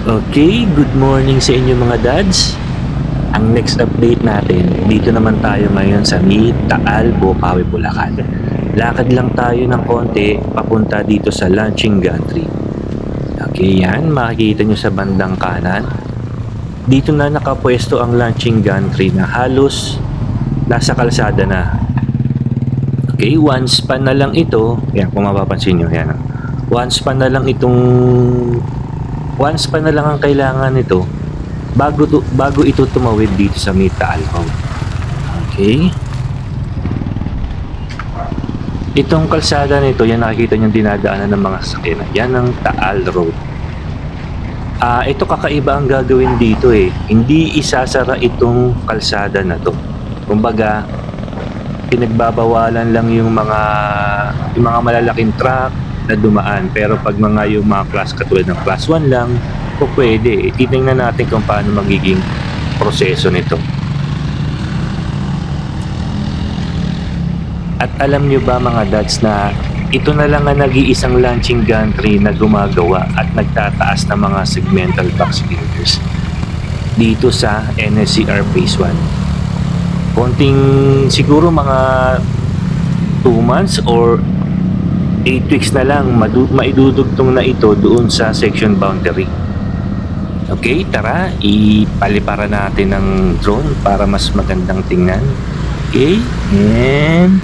Okay, good morning sa inyo mga dads. Ang next update natin, dito naman tayo ngayon sa Taal, Bocaue, Bulacan. Lakad lang tayo ng konti papunta dito sa launching gantry. Okay, yan, makikita nyo sa bandang kanan. Dito na nakapwesto ang launching gantry na halos nasa kalsada na. Okay, one span na lang ito. Yan, kung mapapansin nyo, yan. One span na lang ang kailangan nito bago ito tumawid dito sa Taal Road. Okay. Itong kalsada nito, yan nakikita nyo dinadaanan ng mga sasakyan. Yan ang Taal Road. Ito kakaiba ang gagawin dito eh. Hindi isasara itong kalsada na to. Kumbaga, pinagbabawalan lang yung mga malalaking truck na dumaan, pero pag yung mga class katulad ng class 1 lang o pwede. Titingnan natin kung paano magiging proseso nito. At alam nyo ba mga dads na ito na lang ang nag-iisang launching gantry na gumagawa at nagtataas ng mga segmental box builders dito sa NSCR Phase 1. Konting siguro mga 2 months or 8 weeks na lang maidudugtong na ito doon sa section boundary. Okay, tara, ipalipara natin ng drone para mas magandang tingnan. Okay, and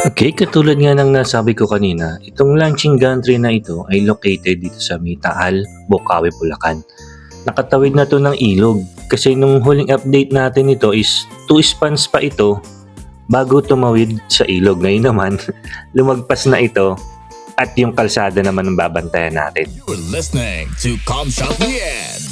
okay, katulad nga ng nasabi ko kanina, itong launching gantry na ito ay located dito sa Taal, Bocaue, Bulacan. Nakatawid na to ng ilog kasi nung huling update natin ito is 2 spans pa ito bago tumawid sa ilog. Ngayon naman, lumagpas na ito at yung kalsada naman ang babantayan natin. You're listening to Comshop Lian.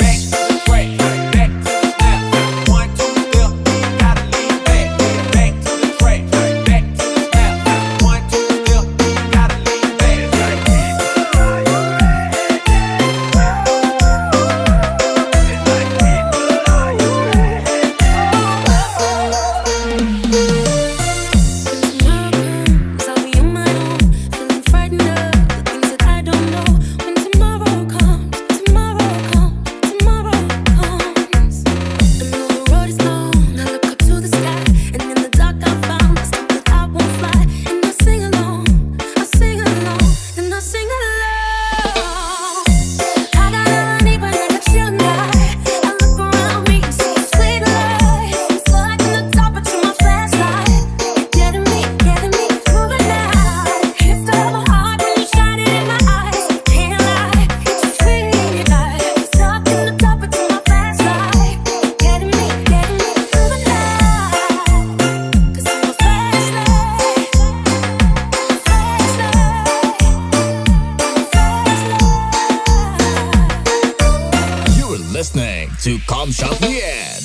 Listening to Comshop Lian.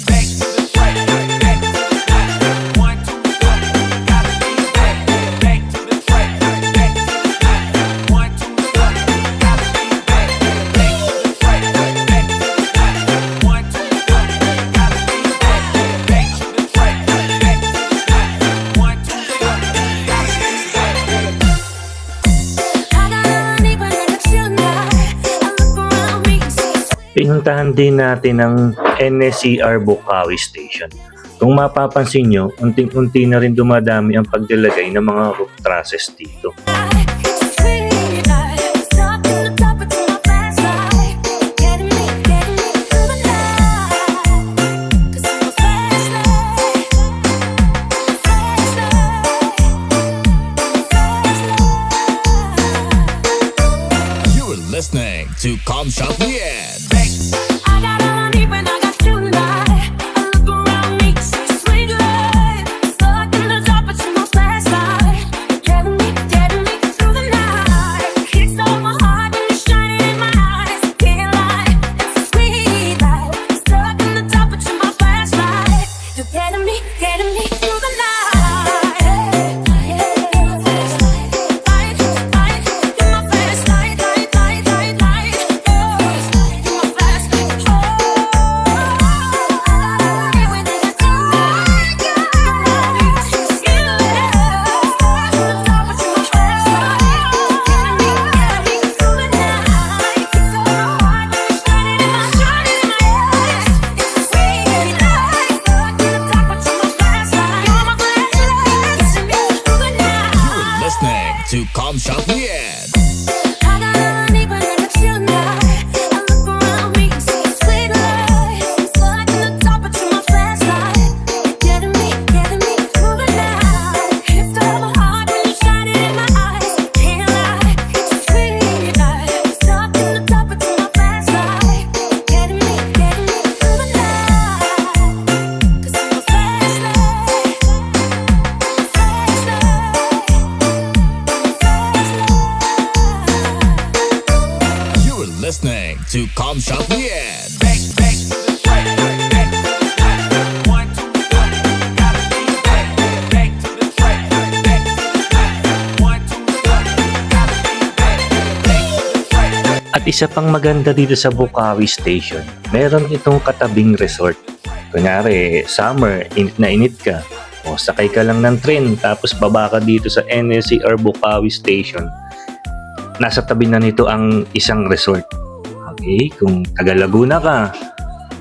Pinuntahan din natin ang NSCR Bocaue Station. Kung mapapansin nyo, unting-unti na rin dumadami ang paglalagay ng mga roof trusses dito. You're listening to Comshop Lian. You are listening to Com Shop Bien. At isa pang maganda dito sa Bukawi Station, meron itong katabing resort. Kunyari, summer, init na init ka, o sakay ka lang ng train, tapos baba ka dito sa NSCR Bukawi Station. Nasa tabi na nito ang isang resort. Okay, kung taga Laguna ka,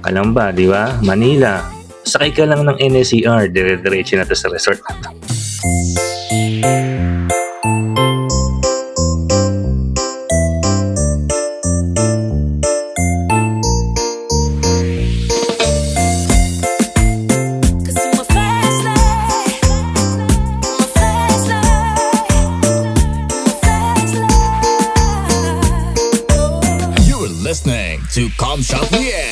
Calamba, di ba? Manila, sakay ka lang ng NSCR, dire-diretso na to sa resort na to. Listening to Com Shop Bien.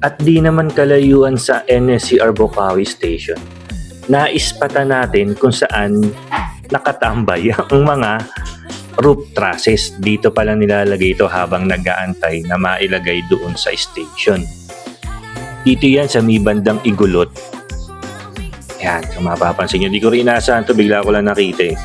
At di naman kalayuan sa NSCR Bukawi Station, naispatan natin kung saan nakatambay ang mga roof trusses. Dito pala nilalagay ito habang nag-aantay na mailagay doon sa station. Dito yan sa may bandang Igulot. Yan, kung mapapansin nyo, di ko rin inaasahan to, bigla ko lang nakita eh.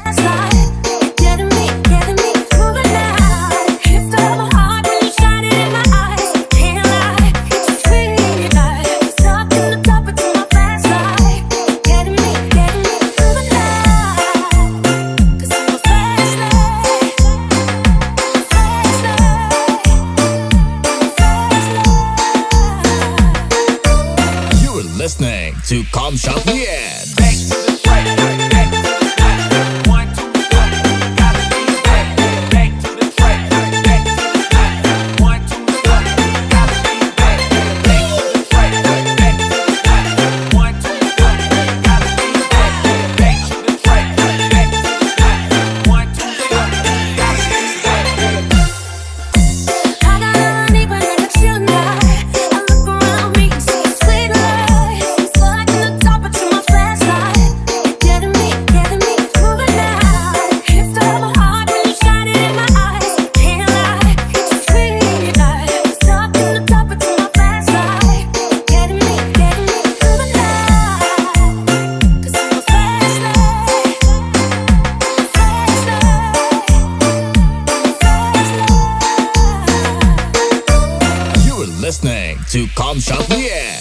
Listening to Com Shop Bien. Listening to Com Shop Bien.